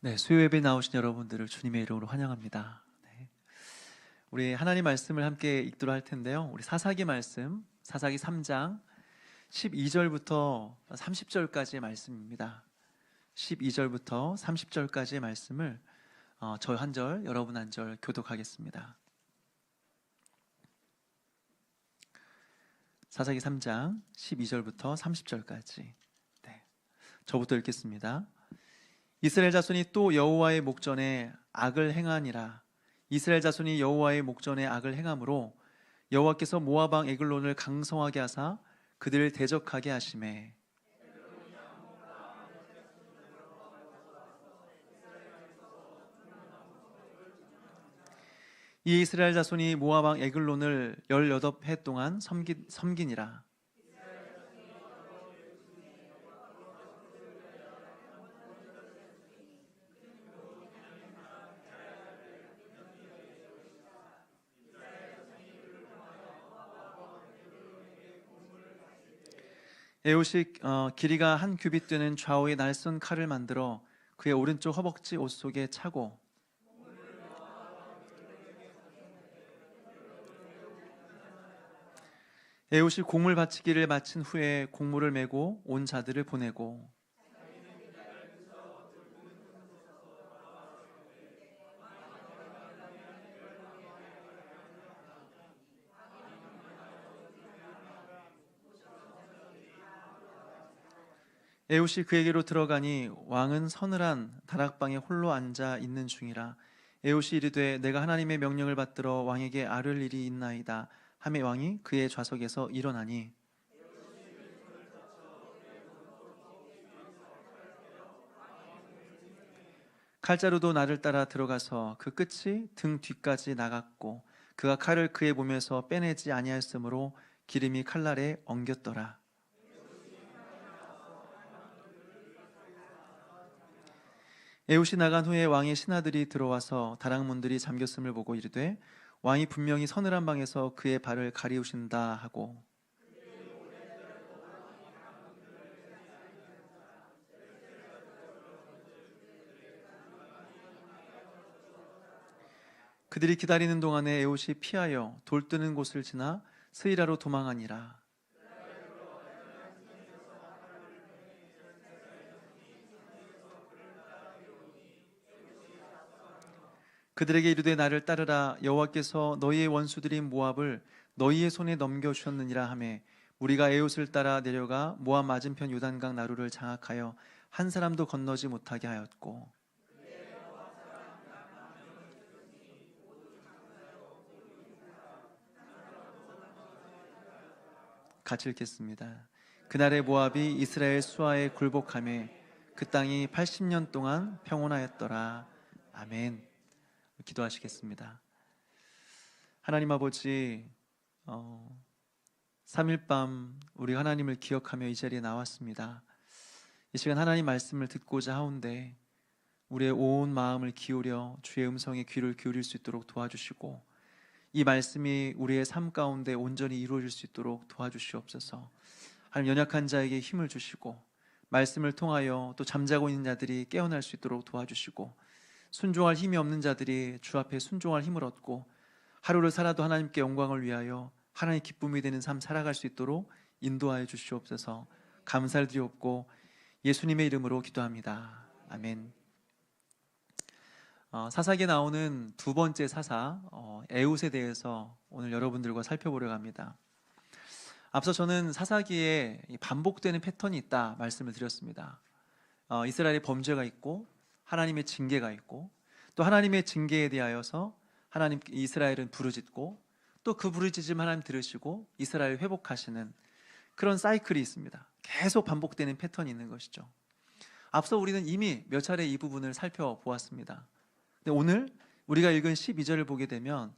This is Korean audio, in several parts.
네, 수요예배 나오신 여러분들을 주님의 이름으로 환영합니다. 네, 우리 하나님 말씀을 함께 읽도록 할 텐데요. 우리 사사기 말씀, 사사기 3장 12절부터 30절까지의 말씀입니다. 12절부터 30절까지의 말씀을 저 한 절, 여러분 한 절 교독하겠습니다. 사사기 3장 12절부터 30절까지. 네, 저부터 읽겠습니다. 이스라엘 자손이 또 여호와의 목전에 악을 행하니라. 이스라엘 자손이 여호와의 목전에 악을 행함으로 여호와께서 모압 왕 에글론을 강성하게 하사 그들을 대적하게 하시매 이 이스라엘 자손이 모압 왕 에글론을 18해 동안 섬기니라. 에옷이 길이가 한 규빗 되는 좌우의 날선 칼을 만들어 그의 오른쪽 허벅지 옷 속에 차고 에옷이 곡물 바치기를 마친 후에 곡물을 메고 온 자들을 보내고 에웃이 그에게로 들어가니 왕은 서늘한 다락방에 홀로 앉아 있는 중이라. 에웃이 이르되 내가 하나님의 명령을 받들어 왕에게 아뢰을 일이 있나이다 하매 왕이 그의 좌석에서 일어나니 칼자루도 나를 따라 들어가서 그 끝이 등 뒤까지 나갔고 그가 칼을 그의 몸에서 빼내지 아니하였으므로 기름이 칼날에 엉겼더라. 에웃이 나간 후에 왕의 신하들이 들어와서 다락문들이 잠겼음을 보고 이르되 왕이 분명히 서늘한 방에서 그의 발을 가리우신다 하고 그들이 기다리는 동안에 에웃이 피하여 돌 뜨는 곳을 지나 스이라로 도망하니라. 그들에게 이르되 나를 따르라. 여호와께서 너희의 원수들인 모압을 너희의 손에 넘겨주셨느니라 하매 우리가 에웃을 따라 내려가 모압 맞은편 요단강 나루를 장악하여 한 사람도 건너지 못하게 하였고 같이 읽겠습니다. 그날의 모압이 이스라엘 수하에 굴복하매 그 땅이 80년 동안 평온하였더라. 아멘. 기도하시겠습니다. 하나님 아버지, 3일 밤 우리 하나님을 기억하며 이 자리에 나왔습니다. 이 시간 하나님 말씀을 듣고자 하온데 우리의 온 마음을 기울여 주의 음성에 귀를 기울일 수 있도록 도와주시고 이 말씀이 우리의 삶 가운데 온전히 이루어질 수 있도록 도와주시옵소서. 하나님 연약한 자에게 힘을 주시고 말씀을 통하여 또 잠자고 있는 자들이 깨어날 수 있도록 도와주시고 순종할 힘이 없는 자들이 주 앞에 순종할 힘을 얻고 하루를 살아도 하나님께 영광을 위하여 하나님의 기쁨이 되는 삶 살아갈 수 있도록 인도하여 주시옵소서. 감사를 드리옵고 예수님의 이름으로 기도합니다. 아멘. 사사기에 나오는 두 번째 사사 에웃에 대해서 오늘 여러분들과 살펴보려고 합니다. 앞서 저는 사사기에 반복되는 패턴이 있다 말씀을 드렸습니다. 이스라엘의 범죄가 있고 하나님의 징계가 있고 또 하나님의 징계에 대하여서 하나님 이스라엘은 부르짖고 또 그 부르짖음 하나님 들으시고 이스라엘 회복하시는 그런 사이클이 있습니다. 계속 반복되는 패턴이 있는 것이죠. 앞서 우리는 이미 몇 차례 이 부분을 살펴보았습니다. 근데 오늘 우리가 읽은 12절을 보게 되면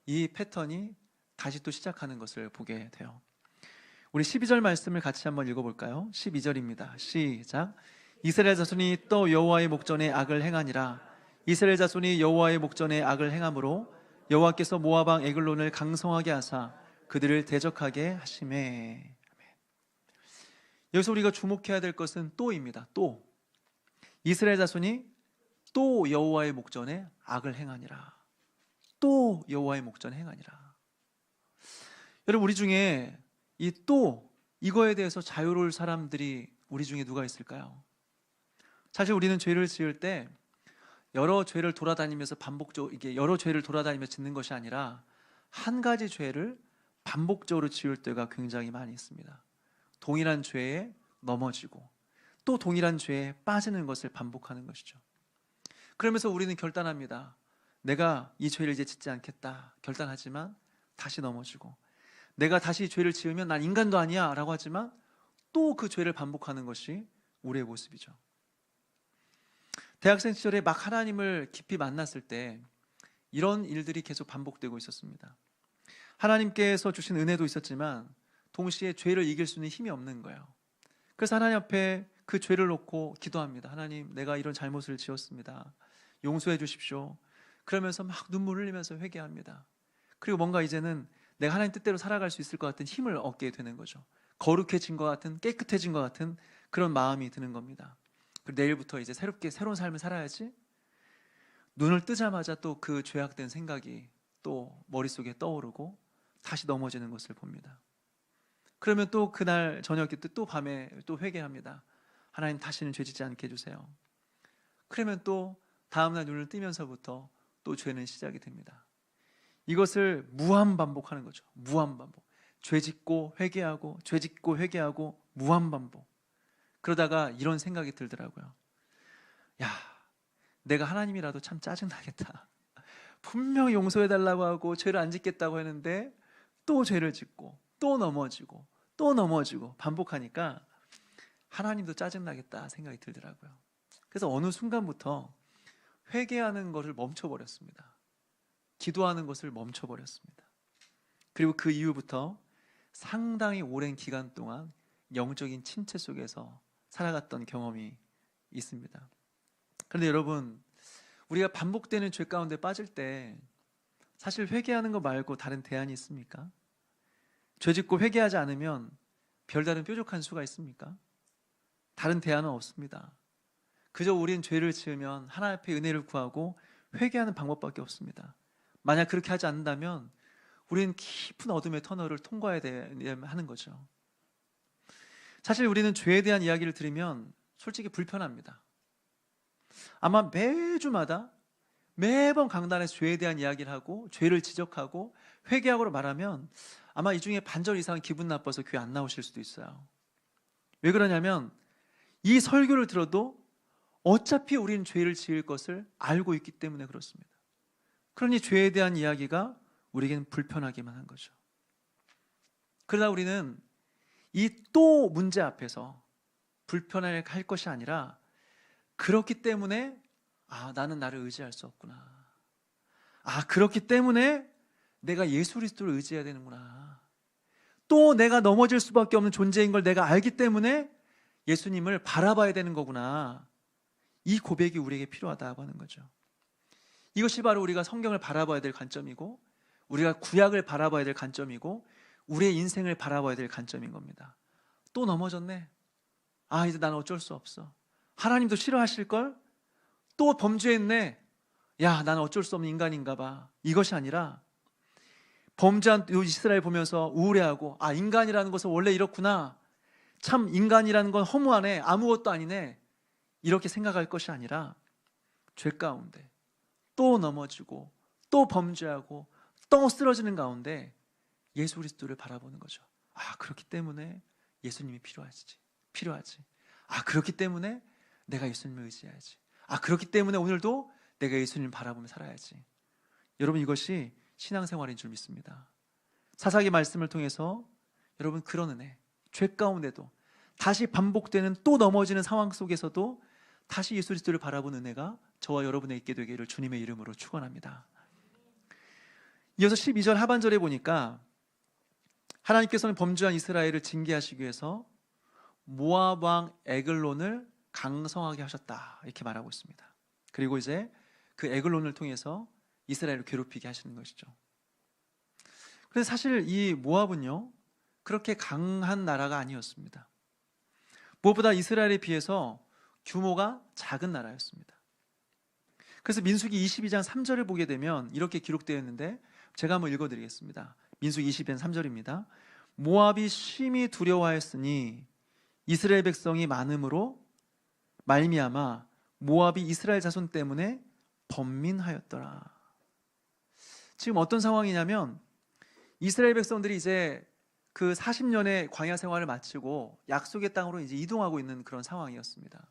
이 패턴이 다시 또 시작하는 것을 보게 돼요. 우리 12절 말씀을 같이 한번 읽어볼까요? 12절입니다. 시작. 이스라엘 자손이 또 여호와의 목전에 악을 행하니라. 이스라엘 자손이 여호와의 목전에 악을 행함으로 여호와께서 모압 왕 에글론을 강성하게 하사 그들을 대적하게 하시매. 여기서 우리가 주목해야 될 것은 또입니다. 또 이스라엘 자손이 또 여호와의 목전에 악을 행하니라. 또 여호와의 목전에 행하니라. 여러분, 우리 중에 이 또 이거에 대해서 자유로울 사람들이 우리 중에 누가 있을까요? 사실 우리는 죄를 지을 때 여러 죄를 돌아다니면서 반복적으로, 이게 여러 죄를 돌아다니면서 짓는 것이 아니라 한 가지 죄를 반복적으로 지을 때가 굉장히 많이 있습니다. 동일한 죄에 넘어지고 또 동일한 죄에 빠지는 것을 반복하는 것이죠. 그러면서 우리는 결단합니다. 내가 이 죄를 이제 짓지 않겠다 결단하지만 다시 넘어지고, 내가 다시 죄를 지으면 난 인간도 아니야 라고 하지만 또 그 죄를 반복하는 것이 우리의 모습이죠. 대학생 시절에 막 하나님을 깊이 만났을 때 이런 일들이 계속 반복되고 있었습니다. 하나님께서 주신 은혜도 있었지만 동시에 죄를 이길 수 있는 힘이 없는 거예요. 그래서 하나님 앞에 그 죄를 놓고 기도합니다. 하나님, 내가 이런 잘못을 지었습니다. 용서해 주십시오. 그러면서 막 눈물을 흘리면서 회개합니다. 그리고 뭔가 이제는 내가 하나님 뜻대로 살아갈 수 있을 것 같은 힘을 얻게 되는 거죠. 거룩해진 것 같은, 깨끗해진 것 같은 그런 마음이 드는 겁니다. 그리고 내일부터 이제 새롭게 새로운 삶을 살아야지. 눈을 뜨자마자 또 그 죄악된 생각이 또 머릿속에 떠오르고 다시 넘어지는 것을 봅니다. 그러면 또 그날 저녁 또 밤에 또 회개합니다. 하나님, 다시는 죄짓지 않게 해주세요. 그러면 또 다음날 눈을 뜨면서부터 또 죄는 시작이 됩니다. 이것을 무한반복하는 거죠. 무한반복. 죄짓고 회개하고 죄짓고 회개하고 무한반복. 그러다가 이런 생각이 들더라고요. 야, 내가 하나님이라도 참 짜증나겠다. 분명히 용서해달라고 하고 죄를 안 짓겠다고 했는데 또 죄를 짓고 또 넘어지고 또 넘어지고 반복하니까 하나님도 짜증나겠다 생각이 들더라고요. 그래서 어느 순간부터 회개하는 것을 멈춰버렸습니다. 기도하는 것을 멈춰버렸습니다. 그리고 그 이후부터 상당히 오랜 기간 동안 영적인 침체 속에서 살아갔던 경험이 있습니다. 그런데 여러분, 우리가 반복되는 죄 가운데 빠질 때 사실 회개하는 거 말고 다른 대안이 있습니까? 죄 짓고 회개하지 않으면 별다른 뾰족한 수가 있습니까? 다른 대안은 없습니다. 그저 우린 죄를 지으면 하나님 앞에 은혜를 구하고 회개하는 방법밖에 없습니다. 만약 그렇게 하지 않는다면 우리는 깊은 어둠의 터널을 통과해야 하는 거죠. 사실 우리는 죄에 대한 이야기를 들으면 솔직히 불편합니다. 아마 매주마다 매번 강단에서 죄에 대한 이야기를 하고 죄를 지적하고 회개하고 말하면 아마 이 중에 반절 이상은 기분 나빠서 교회 안 나오실 수도 있어요. 왜 그러냐면 이 설교를 들어도 어차피 우리는 죄를 지을 것을 알고 있기 때문에 그렇습니다. 그러니 죄에 대한 이야기가 우리에게는 불편하기만 한 거죠. 그러나 우리는 이 또 문제 앞에서 불편할 것이 아니라 그렇기 때문에 나는 나를 의지할 수 없구나. 그렇기 때문에 내가 예수 그리스도를 의지해야 되는구나. 또 내가 넘어질 수밖에 없는 존재인 걸 내가 알기 때문에 예수님을 바라봐야 되는 거구나. 이 고백이 우리에게 필요하다고 하는 거죠. 이것이 바로 우리가 성경을 바라봐야 될 관점이고 우리가 구약을 바라봐야 될 관점이고 우리의 인생을 바라봐야 될 관점인 겁니다. 또 넘어졌네. 이제 나는 어쩔 수 없어. 하나님도 싫어하실걸? 또 범죄했네. 야, 나는 어쩔 수 없는 인간인가 봐. 이것이 아니라 범죄한 이스라엘 보면서 우울해하고 인간이라는 것은 원래 이렇구나. 참 인간이라는 건 허무하네. 아무것도 아니네. 이렇게 생각할 것이 아니라 죄 가운데 또 넘어지고 또 범죄하고 또 쓰러지는 가운데 예수 그리스도를 바라보는 거죠. 그렇기 때문에 예수님이 필요하지. 그렇기 때문에 내가 예수님을 의지해야지. 그렇기 때문에 오늘도 내가 예수님을 바라보며 살아야지. 여러분, 이것이 신앙생활인 줄 믿습니다. 사사기 말씀을 통해서 여러분, 그런 은혜, 죄 가운데도 다시 반복되는 또 넘어지는 상황 속에서도 다시 예수 그리스도를 바라보는 은혜가 저와 여러분에게 있게 되기를 주님의 이름으로 축원합니다. 이어서 12절 하반절에 보니까 하나님께서는 범죄한 이스라엘을 징계하시기 위해서 모압 왕 에글론을 강성하게 하셨다, 이렇게 말하고 있습니다. 그리고 이제 그 에글론을 통해서 이스라엘을 괴롭히게 하시는 것이죠. 그래서 사실 이 모압은요, 그렇게 강한 나라가 아니었습니다. 무엇보다 이스라엘에 비해서 규모가 작은 나라였습니다. 그래서 민수기 22장 3절을 보게 되면 이렇게 기록되어 있는데 제가 한번 읽어드리겠습니다. 민수기 22장 3절입니다. 모압이 심히 두려워하였으니 이스라엘 백성이 많음으로 말미암아 모압이 이스라엘 자손 때문에 번민하였더라. 지금 어떤 상황이냐면 이스라엘 백성들이 이제 그 40년의 광야 생활을 마치고 약속의 땅으로 이제 이동하고 있는 그런 상황이었습니다.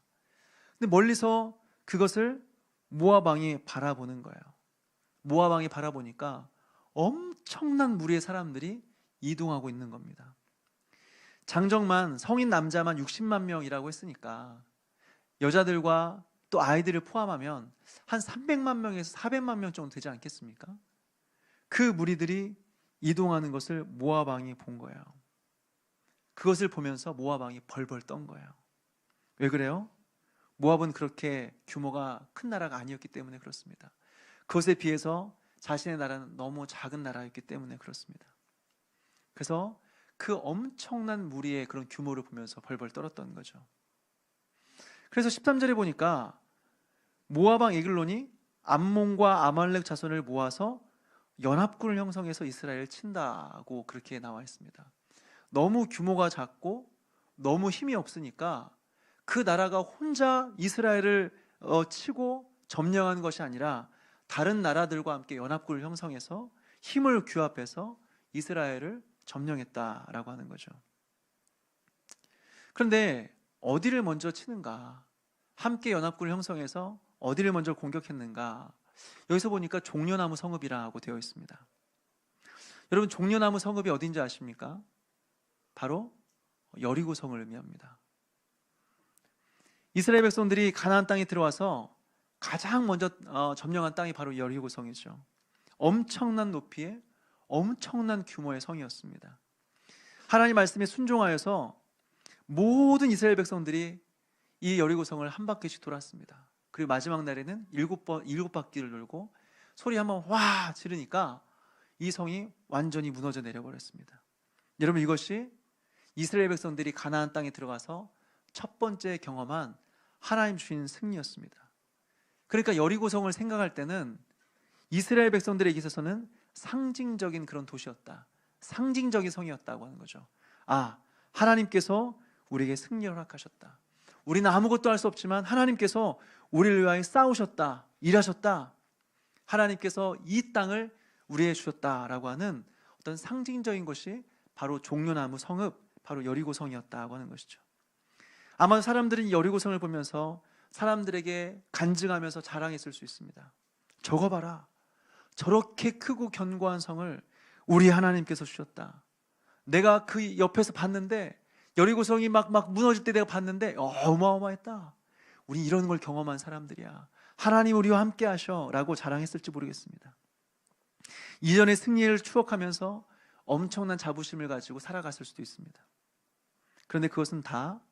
근데 멀리서 그것을 모압 왕이 바라보는 거예요. 모압 왕이 바라보니까 엄청난 무리의 사람들이 이동하고 있는 겁니다. 장정만 성인 남자만 60만 명이라고 했으니까 여자들과 또 아이들을 포함하면 한 300만 명에서 400만 명 정도 되지 않겠습니까? 그 무리들이 이동하는 것을 모압 왕이 본 거예요. 그것을 보면서 모압 왕이 벌벌 떤 거예요. 왜 그래요? 모압은 그렇게 규모가 큰 나라가 아니었기 때문에 그렇습니다. 그것에 비해서 자신의 나라는 너무 작은 나라였기 때문에 그렇습니다. 그래서 그 엄청난 무리의 그런 규모를 보면서 벌벌 떨었던 거죠. 그래서 13절에 보니까 모압 왕 에글론이 암몬과 아말렉 자손을 모아서 연합군을 형성해서 이스라엘을 친다고 그렇게 나와 있습니다. 너무 규모가 작고 너무 힘이 없으니까 그 나라가 혼자 이스라엘을 치고 점령하는 것이 아니라 다른 나라들과 함께 연합군을 형성해서 힘을 규합해서 이스라엘을 점령했다라고 하는 거죠. 그런데 어디를 먼저 치는가? 함께 연합군을 형성해서 어디를 먼저 공격했는가? 여기서 보니까 종려나무 성읍이라고 되어 있습니다. 여러분, 종려나무 성읍이 어딘지 아십니까? 바로 여리고성을 의미합니다. 이스라엘 백성들이 가나안 땅에 들어와서 가장 먼저 점령한 땅이 바로 여리고성이죠. 엄청난 높이에 엄청난 규모의 성이었습니다. 하나님 말씀에 순종하여서 모든 이스라엘 백성들이 이 여리고성을 한 바퀴씩 돌았습니다. 그리고 마지막 날에는 7바퀴를 돌고 소리 한번 와 지르니까 이 성이 완전히 무너져 내려버렸습니다. 여러분, 이것이 이스라엘 백성들이 가나안 땅에 들어가서 첫 번째 경험한 하나님 주신 승리였습니다. 그러니까 여리고성을 생각할 때는 이스라엘 백성들에게 있어서는 상징적인 그런 도시였다, 상징적인 성이었다고 하는 거죠. 아, 하나님께서 우리에게 승리를 허락하셨다. 우리는 아무것도 할 수 없지만 하나님께서 우리를 위하여 싸우셨다, 일하셨다. 하나님께서 이 땅을 우리에게 주셨다라고 하는 어떤 상징적인 것이 바로 종려나무 성읍, 바로 여리고성이었다고 하는 것이죠. 아마 사람들은 이 여리고성을 보면서 사람들에게 간증하면서 자랑했을 수 있습니다. 저거 봐라, 저렇게 크고 견고한 성을 우리 하나님께서 주셨다. 내가 그 옆에서 봤는데 여리고성이 막 무너질 때 내가 봤는데 어마어마했다. 우리 이런 걸 경험한 사람들이야. 하나님 우리와 함께 하셔 라고 자랑했을지 모르겠습니다. 이전의 승리를 추억하면서 엄청난 자부심을 가지고 살아갔을 수도 있습니다. 그런데 그것은 다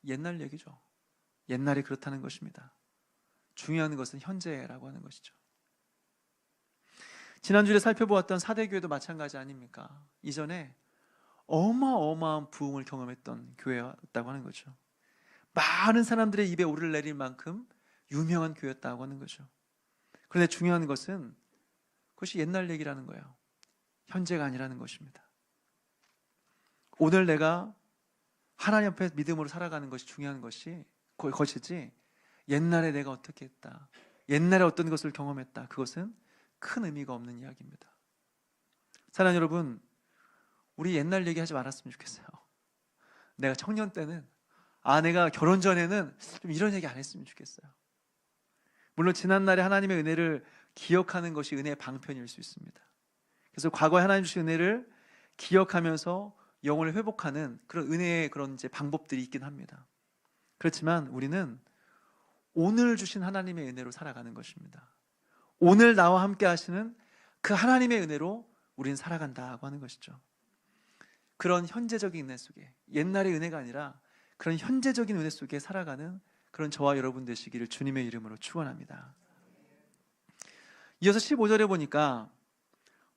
옛날 얘기죠. 옛날에 그렇다는 것입니다. 중요한 것은 현재라고 하는 것이죠. 지난주에 살펴보았던 사대교회도 마찬가지 아닙니까? 이전에 어마어마한 부흥을 경험했던 교회였다고 하는 거죠. 많은 사람들의 입에 오를 내릴 만큼 유명한 교회였다고 하는 거죠. 그런데 중요한 것은 그것이 옛날 얘기라는 거예요. 현재가 아니라는 것입니다. 오늘 내가 하나님 앞에 믿음으로 살아가는 것이 중요한 것이지 옛날에 내가 어떻게 했다, 옛날에 어떤 것을 경험했다, 그것은 큰 의미가 없는 이야기입니다. 사랑하는 여러분, 우리 옛날 얘기하지 말았으면 좋겠어요. 내가 청년 때는, 내가 결혼 전에는 좀 이런 얘기 안 했으면 좋겠어요. 물론 지난날의 하나님의 은혜를 기억하는 것이 은혜의 방편일 수 있습니다. 그래서 과거에 하나님 주신 은혜를 기억하면서 영혼을 회복하는 그런 은혜의 그런 이제 방법들이 있긴 합니다. 그렇지만 우리는 오늘 주신 하나님의 은혜로 살아가는 것입니다. 오늘 나와 함께 하시는 그 하나님의 은혜로 우리는 살아간다고 하는 것이죠. 그런 현재적인 은혜 속에, 옛날의 은혜가 아니라 그런 현재적인 은혜 속에 살아가는 그런 저와 여러분 되시기를 주님의 이름으로 축원합니다. 이어서 15절에 보니까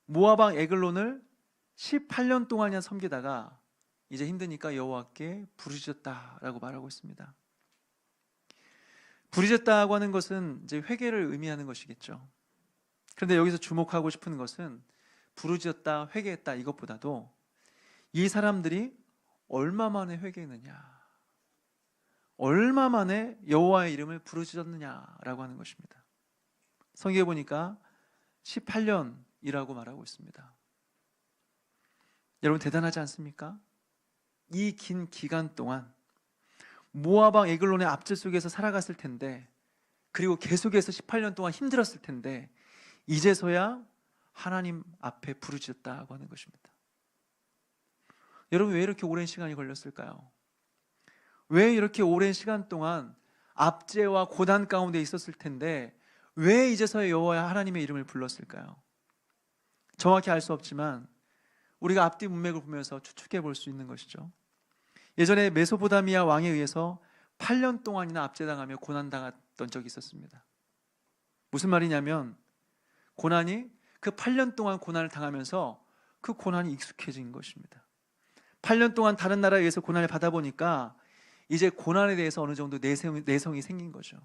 모압 왕 에글론을 18년 동안이나 섬기다가 이제 힘드니까 여호와께 부르짖었다라고 말하고 있습니다. 부르짖었다고 하는 것은 이제 회개를 의미하는 것이겠죠. 그런데 여기서 주목하고 싶은 것은 부르짖었다, 회개했다 이것보다도 이 사람들이 얼마 만에 회개했느냐, 얼마 만에 여호와의 이름을 부르짖었느냐라고 하는 것입니다. 성경에 보니까 18년이라고 말하고 있습니다. 여러분 대단하지 않습니까? 이 긴 기간 동안 모압 왕 에글론의 압제 속에서 살아갔을 텐데, 그리고 계속해서 18년 동안 힘들었을 텐데 이제서야 하나님 앞에 부르짖었다고 하는 것입니다. 여러분 왜 이렇게 오랜 시간이 걸렸을까요? 왜 이렇게 오랜 시간 동안 압제와 고난 가운데 있었을 텐데 왜 이제서야 여호와 하나님의 이름을 불렀을까요? 정확히 알 수 없지만 우리가 앞뒤 문맥을 보면서 추측해 볼 수 있는 것이죠. 예전에 메소포타미아 왕에 의해서 8년 동안이나 압제당하며 고난당했던 적이 있었습니다. 무슨 말이냐면 고난이 그 8년 동안 고난을 당하면서 그 고난이 익숙해진 것입니다. 8년 동안 다른 나라에 의해서 고난을 받아보니까 이제 고난에 대해서 어느 정도 내성이 생긴 거죠.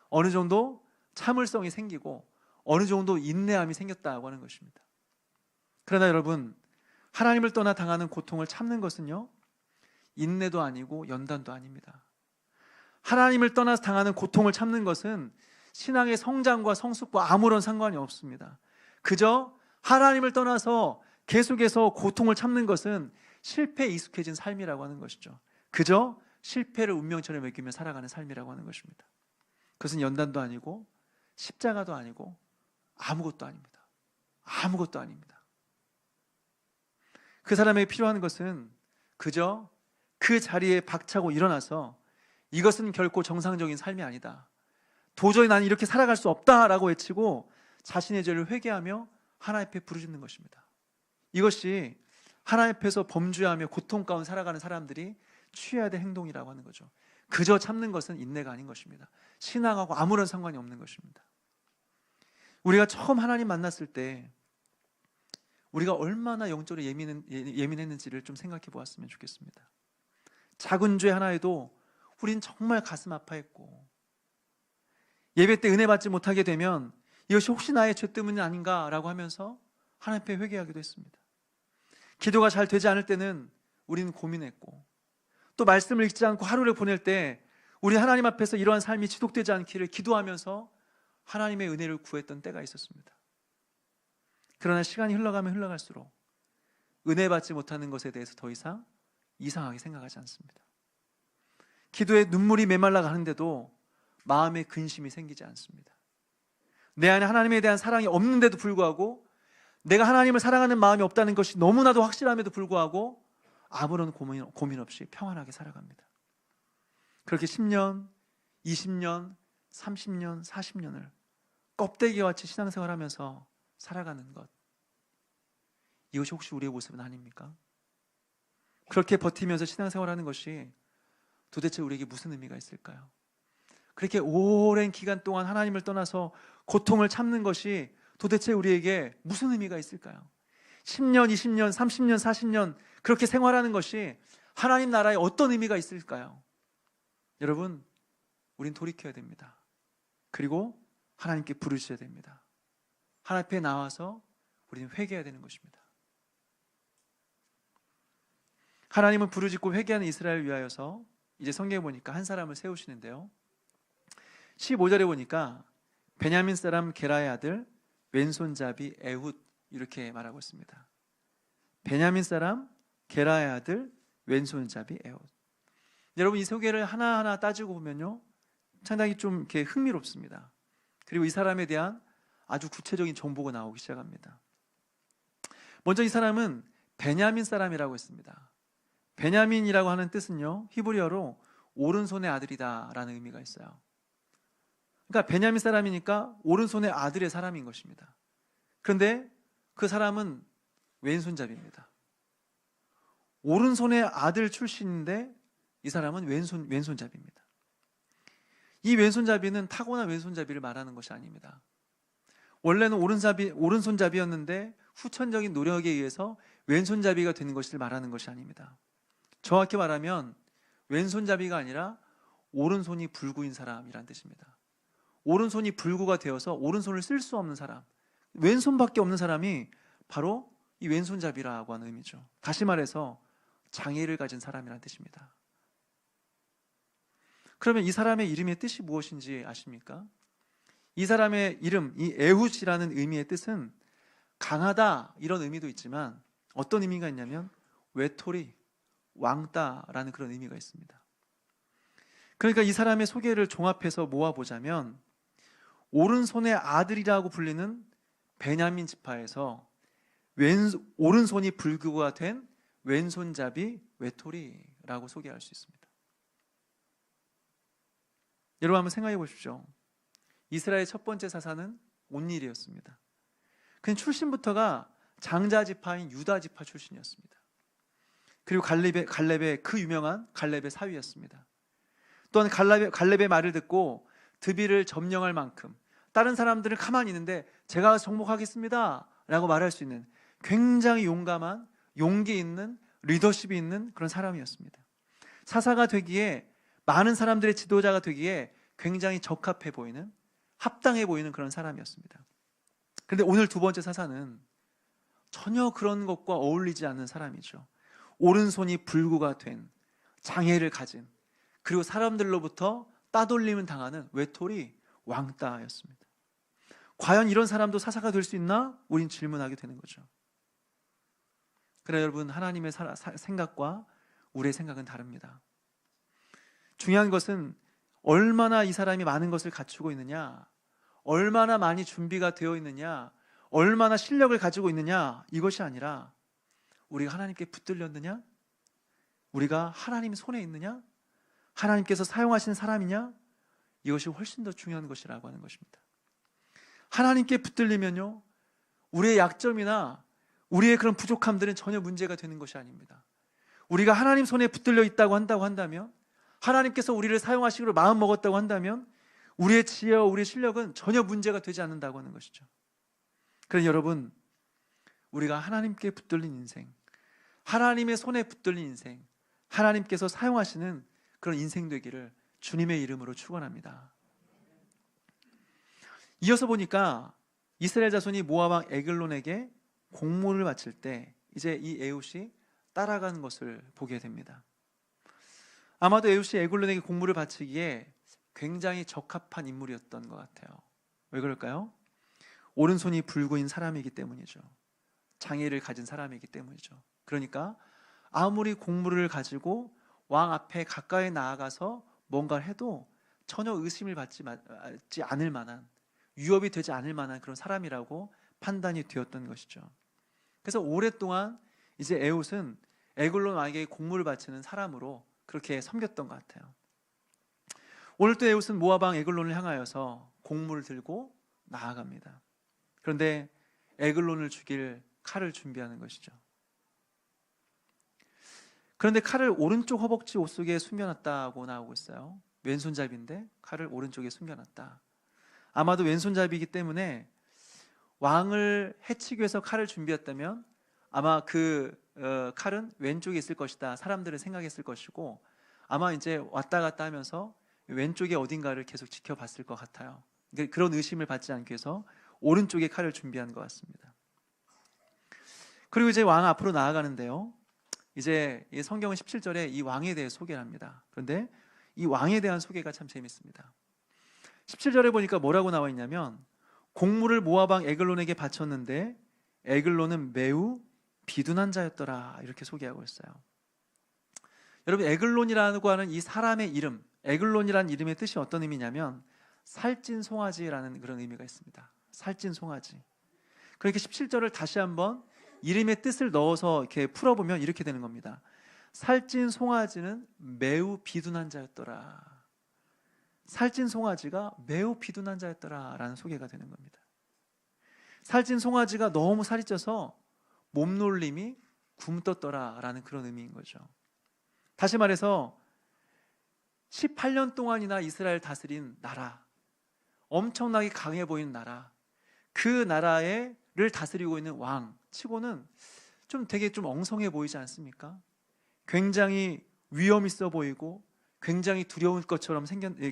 어느 정도 참을성이 생기고 어느 정도 인내함이 생겼다고 하는 것입니다. 그러나 여러분, 하나님을 떠나 당하는 고통을 참는 것은요, 인내도 아니고 연단도 아닙니다. 하나님을 떠나서 당하는 고통을 참는 것은 신앙의 성장과 성숙과 아무런 상관이 없습니다. 그저 하나님을 떠나서 계속해서 고통을 참는 것은 실패에 익숙해진 삶이라고 하는 것이죠. 그저 실패를 운명처럼 여기며 살아가는 삶이라고 하는 것입니다. 그것은 연단도 아니고 십자가도 아니고 아무것도 아닙니다. 아무것도 아닙니다. 그 사람에게 필요한 것은 그저 그 자리에 박차고 일어나서 이것은 결코 정상적인 삶이 아니다, 도저히 나는 이렇게 살아갈 수 없다라고 외치고 자신의 죄를 회개하며 하나님 앞에 부르짖는 것입니다. 이것이 하나님 앞에서 범죄하며 고통 가운데 살아가는 사람들이 취해야 될 행동이라고 하는 거죠. 그저 참는 것은 인내가 아닌 것입니다. 신앙하고 아무런 상관이 없는 것입니다. 우리가 처음 하나님 만났을 때 우리가 얼마나 영적으로 예민했는지를 좀 생각해 보았으면 좋겠습니다. 작은 죄 하나에도 우린 정말 가슴 아파했고, 예배 때 은혜 받지 못하게 되면 이것이 혹시 나의 죄 때문이 아닌가라고 하면서 하나님 앞에 회개하기도 했습니다. 기도가 잘 되지 않을 때는 우리는 고민했고, 또 말씀을 읽지 않고 하루를 보낼 때 우리 하나님 앞에서 이러한 삶이 지속되지 않기를 기도하면서 하나님의 은혜를 구했던 때가 있었습니다. 그러나 시간이 흘러가면 흘러갈수록 은혜 받지 못하는 것에 대해서 더 이상 이상하게 생각하지 않습니다. 기도에 눈물이 메말라 가는데도 마음에 근심이 생기지 않습니다. 내 안에 하나님에 대한 사랑이 없는데도 불구하고, 내가 하나님을 사랑하는 마음이 없다는 것이 너무나도 확실함에도 불구하고 아무런 고민 없이 평안하게 살아갑니다. 그렇게 10년, 20년, 30년, 40년을 껍데기와 같이 신앙생활하면서 살아가는 것, 이것이 혹시 우리의 모습은 아닙니까? 그렇게 버티면서 신앙생활하는 것이 도대체 우리에게 무슨 의미가 있을까요? 그렇게 오랜 기간 동안 하나님을 떠나서 고통을 참는 것이 도대체 우리에게 무슨 의미가 있을까요? 10년, 20년, 30년, 40년 그렇게 생활하는 것이 하나님 나라에 어떤 의미가 있을까요? 여러분, 우린 돌이켜야 됩니다. 그리고 하나님께 부르셔야 됩니다. 하나님 앞에 나와서 우리는 회개해야 되는 것입니다. 하나님은 부르짖고 회개하는 이스라엘을 위하여서 이제 성경에 보니까 한 사람을 세우시는데요, 15절에 보니까 베냐민 사람 게라의 아들 왼손잡이 에훗, 이렇게 말하고 있습니다. 베냐민 사람 게라의 아들 왼손잡이 에훗. 여러분, 이 소개를 하나하나 따지고 보면요, 상당히 좀 이렇게 흥미롭습니다. 그리고 이 사람에 대한 아주 구체적인 정보가 나오기 시작합니다. 먼저 이 사람은 베냐민 사람이라고 했습니다. 베냐민이라고 하는 뜻은요, 히브리어로 오른손의 아들이다 라는 의미가 있어요. 그러니까 베냐민 사람이니까 오른손의 아들의 사람인 것입니다. 그런데 그 사람은 왼손잡이입니다. 오른손의 아들 출신인데 이 사람은 왼손잡이입니다. 이 왼손잡이는 타고난 왼손잡이를 말하는 것이 아닙니다. 원래는 오른손잡이였는데 후천적인 노력에 의해서 왼손잡이가 되는 것을 말하는 것이 아닙니다. 정확히 말하면 왼손잡이가 아니라 오른손이 불구인 사람이란 뜻입니다. 오른손이 불구가 되어서 오른손을 쓸 수 없는 사람, 왼손밖에 없는 사람이 바로 이 왼손잡이라고 하는 의미죠. 다시 말해서 장애를 가진 사람이라는 뜻입니다. 그러면 이 사람의 이름의 뜻이 무엇인지 아십니까? 이 사람의 이름, 이 에훗이라는 의미의 뜻은 강하다 이런 의미도 있지만 어떤 의미가 있냐면 외톨이, 왕따라는 그런 의미가 있습니다. 그러니까 이 사람의 소개를 종합해서 모아보자면 오른손의 아들이라고 불리는 베냐민 지파에서 오른손이 불구가 된 왼손잡이 외톨이라고 소개할 수 있습니다. 여러분 한번 생각해 보십시오. 이스라엘 첫 번째 사사는 온닐이었습니다. 그는 출신부터가 장자 지파인 유다 지파 출신이었습니다. 그리고 갈렙의 그 유명한 갈렙의 사위였습니다. 또한 갈렙의 말을 듣고 드비를 점령할 만큼 다른 사람들은 가만히 있는데 제가 정복하겠습니다 라고 말할 수 있는 굉장히 용감한, 용기 있는, 리더십이 있는 그런 사람이었습니다. 사사가 되기에, 많은 사람들의 지도자가 되기에 굉장히 적합해 보이는, 합당해 보이는 그런 사람이었습니다. 그런데 오늘 두 번째 사사는 전혀 그런 것과 어울리지 않는 사람이죠. 오른손이 불구가 된, 장애를 가진, 그리고 사람들로부터 따돌림을 당하는 외톨이 왕따였습니다. 과연 이런 사람도 사사가 될 수 있나? 우린 질문하게 되는 거죠. 그래 여러분, 하나님의 생각과 우리의 생각은 다릅니다. 중요한 것은 얼마나 이 사람이 많은 것을 갖추고 있느냐, 얼마나 많이 준비가 되어 있느냐, 얼마나 실력을 가지고 있느냐, 이것이 아니라 우리가 하나님께 붙들렸느냐, 우리가 하나님 손에 있느냐, 하나님께서 사용하신 사람이냐, 이것이 훨씬 더 중요한 것이라고 하는 것입니다. 하나님께 붙들리면요, 우리의 약점이나 우리의 그런 부족함들은 전혀 문제가 되는 것이 아닙니다. 우리가 하나님 손에 붙들려 있다고 한다면, 하나님께서 우리를 사용하시기로 마음 먹었다고 한다면 우리의 지혜와 우리의 실력은 전혀 문제가 되지 않는다고 하는 것이죠. 그래서 여러분, 우리가 하나님께 붙들린 인생, 하나님의 손에 붙들린 인생, 하나님께서 사용하시는 그런 인생 되기를 주님의 이름으로 축원합니다. 이어서 보니까 이스라엘 자손이 모압 왕 에글론에게 공물을 바칠 때 이제 이 에훗이 따라가는 것을 보게 됩니다. 아마도 에훗이 에글론에게 공물을 바치기에 굉장히 적합한 인물이었던 것 같아요. 왜 그럴까요? 오른손이 불구인 사람이기 때문이죠. 장애를 가진 사람이기 때문이죠. 그러니까 아무리 공물을 가지고 왕 앞에 가까이 나아가서 뭔가를 해도 전혀 의심을 받지 않을 만한, 위협이 되지 않을 만한 그런 사람이라고 판단이 되었던 것이죠. 그래서 오랫동안 이제 에훗은 에글론 왕에게 공물을 바치는 사람으로 그렇게 섬겼던 것 같아요. 오늘 또 에훗은 모압 왕 에글론을 향하여서 공물을 들고 나아갑니다. 그런데 에글론을 죽일 칼을 준비하는 것이죠. 그런데 칼을 오른쪽 허벅지 옷 속에 숨겨놨다고 나오고 있어요. 왼손잡이인데 칼을 오른쪽에 숨겨놨다. 아마도 왼손잡이이기 때문에 왕을 해치기 위해서 칼을 준비했다면 아마 그 칼은 왼쪽에 있을 것이다, 사람들은 생각했을 것이고, 아마 이제 왔다 갔다 하면서 왼쪽에 어딘가를 계속 지켜봤을 것 같아요. 그런 의심을 받지 않기 위해서 오른쪽에 칼을 준비한 것 같습니다. 그리고 이제 왕 앞으로 나아가는데요, 이제 성경은 17절에 이 왕에 대해 소개를 합니다. 그런데 이 왕에 대한 소개가 참 재밌습니다. 17절에 보니까 뭐라고 나와 있냐면, 공물을 모압 왕 에글론에게 바쳤는데 에글론은 매우 비둔한 자였더라, 이렇게 소개하고 있어요. 여러분, 에글론이라고 하는 이 사람의 이름, 에글론이라는 이름의 뜻이 어떤 의미냐면 살찐 송아지라는 그런 의미가 있습니다. 살찐 송아지. 그렇게 17절을 다시 한번 이름의 뜻을 넣어서 이렇게 풀어보면 이렇게 되는 겁니다. 살찐 송아지는 매우 비둔한 자였더라. 살찐 송아지가 매우 비둔한 자였더라 라는 소개가 되는 겁니다. 살찐 송아지가 너무 살이 쪄서 몸놀림이 굼떴더라 라는 그런 의미인 거죠. 다시 말해서 18년 동안이나 이스라엘 다스린 나라, 엄청나게 강해 보이는 나라, 그 나라를 다스리고 있는 왕 치고는 되게 엉성해 보이지 않습니까? 굉장히 위험 있어 보이고 굉장히 두려운 것처럼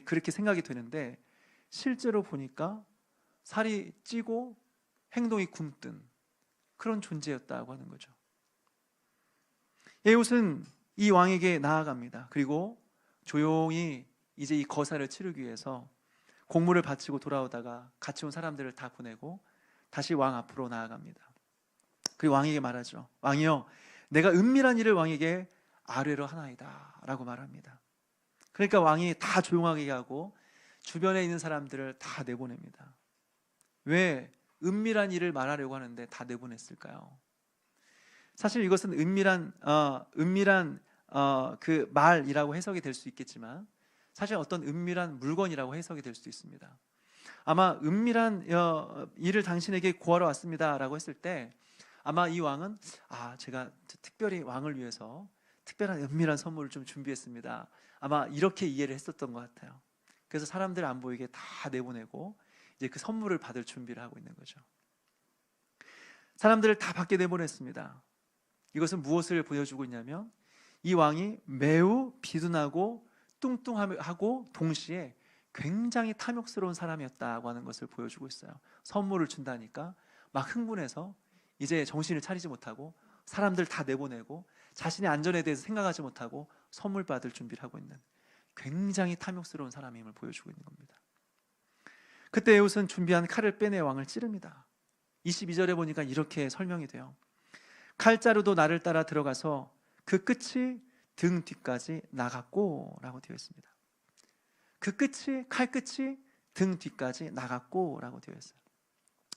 그렇게 생각이 되는데, 실제로 보니까 살이 찌고 행동이 굼뜬 그런 존재였다고 하는 거죠. 에훗은 이 왕에게 나아갑니다. 그리고 조용히 이제 이 거사를 치르기 위해서 공물을 바치고 돌아오다가 같이 온 사람들을 다 보내고 다시 왕 앞으로 나아갑니다. 그리고 왕에게 말하죠. 왕이여, 내가 은밀한 일을 왕에게 아뢰려 하나이다 라고 말합니다. 그러니까 왕이 다 조용하게 하고 주변에 있는 사람들을 다 내보냅니다. 왜 은밀한 일을 말하려고 하는데 다 내보냈을까요? 사실 이것은 은밀한 그 말이라고 해석이 될 수 있겠지만 사실 어떤 은밀한 물건이라고 해석이 될 수도 있습니다. 아마 은밀한 일을 당신에게 구하러 왔습니다 라고 했을 때 아마 이 왕은 제가 특별히 왕을 위해서 특별한 은밀한 선물을 좀 준비했습니다, 아마 이렇게 이해를 했었던 것 같아요. 그래서 사람들 안 보이게 다 내보내고 이제 그 선물을 받을 준비를 하고 있는 거죠. 사람들을 다 밖에 내보냈습니다. 이것은 무엇을 보여주고 있냐면 이 왕이 매우 비둔하고 뚱뚱하고 동시에 굉장히 탐욕스러운 사람이었다고 하는 것을 보여주고 있어요. 선물을 준다니까 막 흥분해서 이제 정신을 차리지 못하고 사람들 다 내보내고 자신의 안전에 대해서 생각하지 못하고 선물 받을 준비를 하고 있는 굉장히 탐욕스러운 사람임을 보여주고 있는 겁니다. 그때 에훗은 준비한 칼을 빼내 왕을 찌릅니다. 22절에 보니까 이렇게 설명이 돼요. 칼자루도 나를 따라 들어가서 그 끝이 등 뒤까지 나갔고 라고 되어 있습니다. 그 끝이, 칼끝이 등 뒤까지 나갔고 라고 되어 있어요.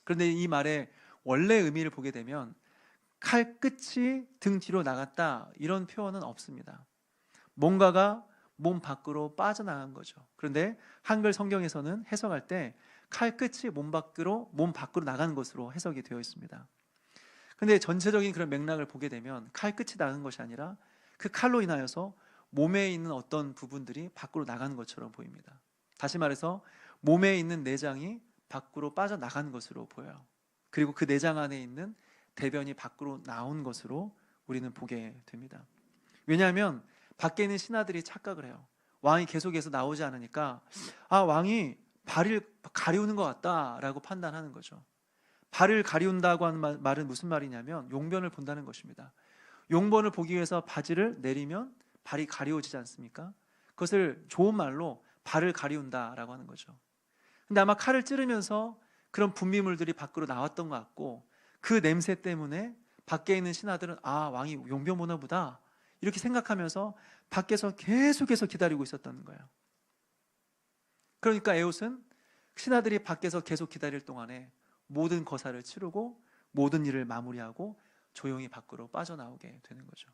그런데 이 말의 원래 의미를 보게 되면 칼끝이 등 뒤로 나갔다 이런 표현은 없습니다. 뭔가가 몸 밖으로 빠져나간 거죠. 그런데 한글 성경에서는 해석할 때 칼끝이 몸 밖으로 나간 것으로 해석이 되어 있습니다. 근데 전체적인 그런 맥락을 보게 되면 칼끝이 나간 것이 아니라 그 칼로 인하여서 몸에 있는 어떤 부분들이 밖으로 나가는 것처럼 보입니다. 다시 말해서 몸에 있는 내장이 밖으로 빠져나간 것으로 보여요. 그리고 그 내장 안에 있는 대변이 밖으로 나온 것으로 우리는 보게 됩니다. 왜냐하면 밖에 있는 신하들이 착각을 해요. 왕이 계속해서 나오지 않으니까 왕이 발을 가리우는 것 같다라고 판단하는 거죠. 발을 가리운다고 하는 말은 무슨 말이냐면 용변을 본다는 것입니다. 용변을 보기 위해서 바지를 내리면 발이 가리워지지 않습니까? 그것을 좋은 말로 발을 가리운다라고 하는 거죠. 근데 아마 칼을 찌르면서 그런 분비물들이 밖으로 나왔던 것 같고 그 냄새 때문에 밖에 있는 신하들은 왕이 용변 보나 보다 이렇게 생각하면서 밖에서 계속해서 기다리고 있었다는 거예요. 그러니까 에훗은 신하들이 밖에서 계속 기다릴 동안에 모든 거사를 치르고 모든 일을 마무리하고 조용히 밖으로 빠져나오게 되는 거죠.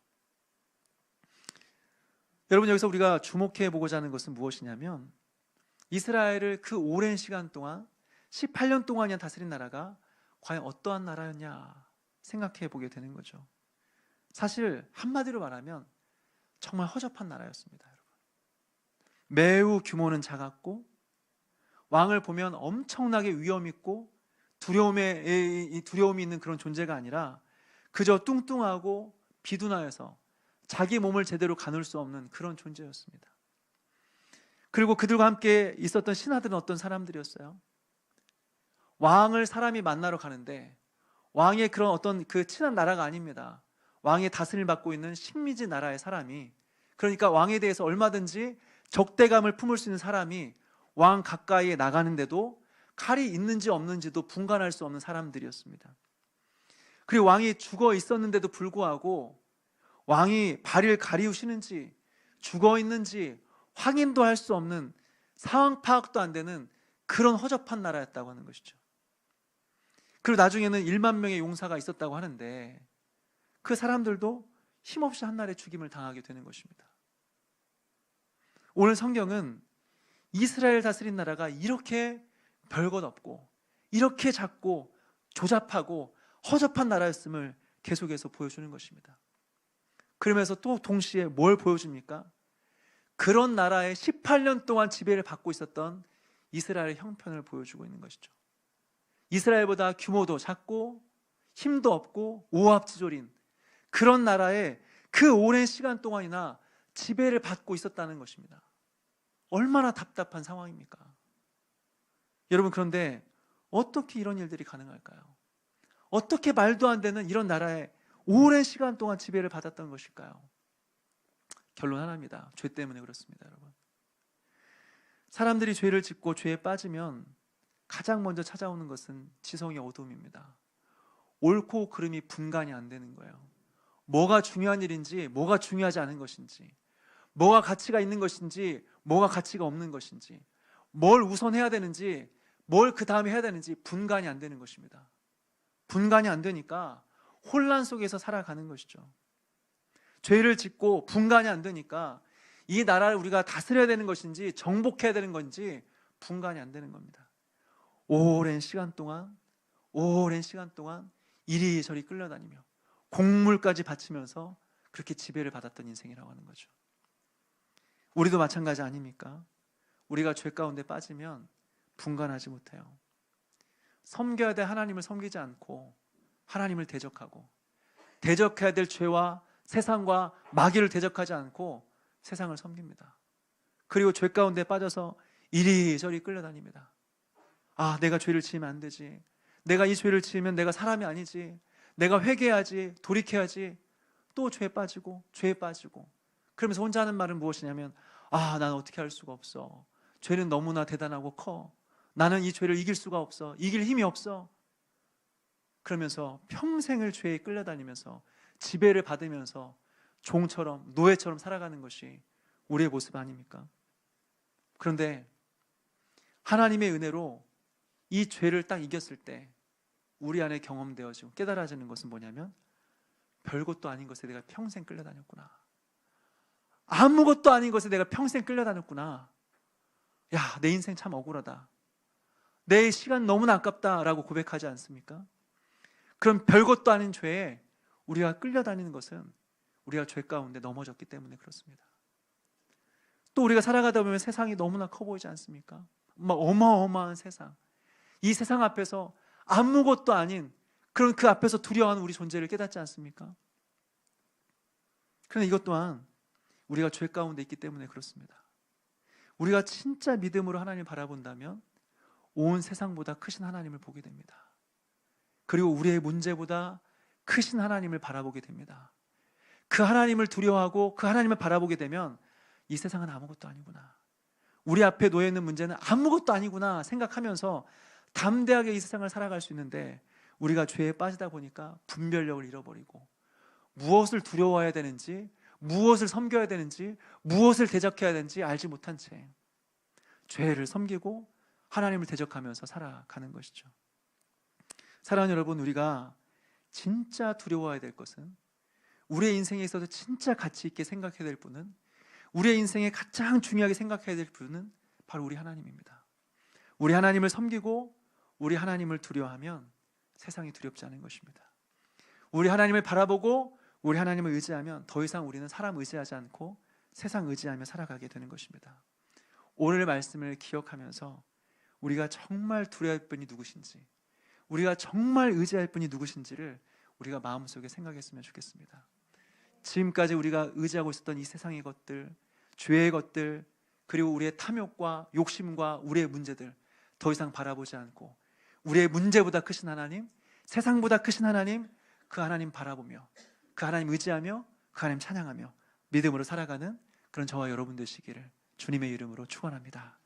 여러분, 여기서 우리가 주목해 보고자 하는 것은 무엇이냐면 이스라엘을 그 오랜 시간 동안 18년 동안이나 다스린 나라가 과연 어떠한 나라였냐 생각해 보게 되는 거죠. 사실 한마디로 말하면 정말 허접한 나라였습니다. 여러분. 매우 규모는 작았고 왕을 보면 엄청나게 위험 있고 두려움이 있는 그런 존재가 아니라 그저 뚱뚱하고 비둔하여서 자기 몸을 제대로 가눌 수 없는 그런 존재였습니다. 그리고 그들과 함께 있었던 신하들은 어떤 사람들이었어요? 왕을 사람이 만나러 가는데 왕의 그런 어떤 그 친한 나라가 아닙니다. 왕의 다스림을 받고 있는 식민지 나라의 사람이, 그러니까 왕에 대해서 얼마든지 적대감을 품을 수 있는 사람이 왕 가까이에 나가는데도 칼이 있는지 없는지도 분간할 수 없는 사람들이었습니다. 그리고 왕이 죽어 있었는데도 불구하고 왕이 발을 가리우시는지 죽어 있는지 확인도 할 수 없는, 상황 파악도 안 되는 그런 허접한 나라였다고 하는 것이죠. 그리고 나중에는 1만 명의 용사가 있었다고 하는데 그 사람들도 힘없이 한날에 죽임을 당하게 되는 것입니다. 오늘 성경은 이스라엘 다스린 나라가 이렇게 별것 없고 이렇게 작고 조잡하고 허접한 나라였음을 계속해서 보여주는 것입니다. 그러면서 또 동시에 뭘 보여줍니까? 그런 나라에 18년 동안 지배를 받고 있었던 이스라엘의 형편을 보여주고 있는 것이죠. 이스라엘보다 규모도 작고 힘도 없고 오합지졸인 그런 나라에 그 오랜 시간 동안이나 지배를 받고 있었다는 것입니다. 얼마나 답답한 상황입니까? 여러분, 그런데 어떻게 이런 일들이 가능할까요? 어떻게 말도 안 되는 이런 나라에 오랜 시간 동안 지배를 받았던 것일까요? 결론 하나입니다. 죄 때문에 그렇습니다, 여러분. 사람들이 죄를 짓고 죄에 빠지면 가장 먼저 찾아오는 것은 지성의 어두움입니다. 옳고 그름이 분간이 안 되는 거예요. 뭐가 중요한 일인지, 뭐가 중요하지 않은 것인지, 뭐가 가치가 있는 것인지, 뭐가 가치가 없는 것인지, 뭘 우선해야 되는지, 뭘 그 다음에 해야 되는지 분간이 안 되는 것입니다. 분간이 안 되니까 혼란 속에서 살아가는 것이죠. 죄를 짓고 분간이 안 되니까 이 나라를 우리가 다스려야 되는 것인지 정복해야 되는 건지 분간이 안 되는 겁니다. 오랜 시간 동안 이리저리 끌려다니며 곡물까지 바치면서 그렇게 지배를 받았던 인생이라고 하는 거죠. 우리도 마찬가지 아닙니까? 우리가 죄 가운데 빠지면 분간하지 못해요. 섬겨야 될 하나님을 섬기지 않고 하나님을 대적하고, 대적해야 될 죄와 세상과 마귀를 대적하지 않고 세상을 섬깁니다. 그리고 죄 가운데 빠져서 이리저리 끌려다닙니다. 아, 내가 죄를 지으면 안 되지, 내가 이 죄를 지으면 내가 사람이 아니지, 내가 회개해야지, 돌이켜야지. 또 죄에 빠지고 그러면서 혼자 하는 말은 무엇이냐면, 아, 난 어떻게 할 수가 없어, 죄는 너무나 대단하고 커, 나는 이 죄를 이길 수가 없어, 이길 힘이 없어. 그러면서 평생을 죄에 끌려다니면서 지배를 받으면서 종처럼, 노예처럼 살아가는 것이 우리의 모습 아닙니까? 그런데 하나님의 은혜로 이 죄를 딱 이겼을 때 우리 안에 경험되어지고 깨달아지는 것은 뭐냐면, 별것도 아닌 것에 내가 평생 끌려다녔구나, 아무것도 아닌 것에 내가 평생 끌려다녔구나, 야, 내 인생 참 억울하다, 내 시간 너무나 아깝다라고 고백하지 않습니까? 그럼 별것도 아닌 죄에 우리가 끌려다니는 것은 우리가 죄 가운데 넘어졌기 때문에 그렇습니다. 또 우리가 살아가다 보면 세상이 너무나 커 보이지 않습니까? 막 어마어마한 세상, 이 세상 앞에서 아무것도 아닌 그런 그 앞에서 두려워하는 우리 존재를 깨닫지 않습니까? 그런데 이것 또한 우리가 죄 가운데 있기 때문에 그렇습니다. 우리가 진짜 믿음으로 하나님을 바라본다면 온 세상보다 크신 하나님을 보게 됩니다. 그리고 우리의 문제보다 크신 하나님을 바라보게 됩니다. 그 하나님을 두려워하고 그 하나님을 바라보게 되면 이 세상은 아무것도 아니구나, 우리 앞에 놓여 있는 문제는 아무것도 아니구나 생각하면서 담대하게 이 세상을 살아갈 수 있는데, 우리가 죄에 빠지다 보니까 분별력을 잃어버리고 무엇을 두려워해야 되는지, 무엇을 섬겨야 되는지, 무엇을 대적해야 되는지 알지 못한 채 죄를 섬기고 하나님을 대적하면서 살아가는 것이죠. 사랑하는 여러분, 우리가 진짜 두려워해야 될 것은, 우리의 인생에 있어서 진짜 가치 있게 생각해야 될 분은, 우리의 인생에 가장 중요하게 생각해야 될 분은 바로 우리 하나님입니다. 우리 하나님을 섬기고 우리 하나님을 두려워하면 세상이 두렵지 않은 것입니다. 우리 하나님을 바라보고 우리 하나님을 의지하면 더 이상 우리는 사람 의지하지 않고 세상 의지하며 살아가게 되는 것입니다. 오늘 말씀을 기억하면서 우리가 정말 두려워할 분이 누구신지, 우리가 정말 의지할 분이 누구신지를 우리가 마음속에 생각했으면 좋겠습니다. 지금까지 우리가 의지하고 있었던 이 세상의 것들, 죄의 것들, 그리고 우리의 탐욕과 욕심과 우리의 문제들 더 이상 바라보지 않고 우리의 문제보다 크신 하나님, 세상보다 크신 하나님, 그 하나님 바라보며 그 하나님 의지하며 그 하나님 찬양하며 믿음으로 살아가는 그런 저와 여러분 되시기를 주님의 이름으로 축원합니다.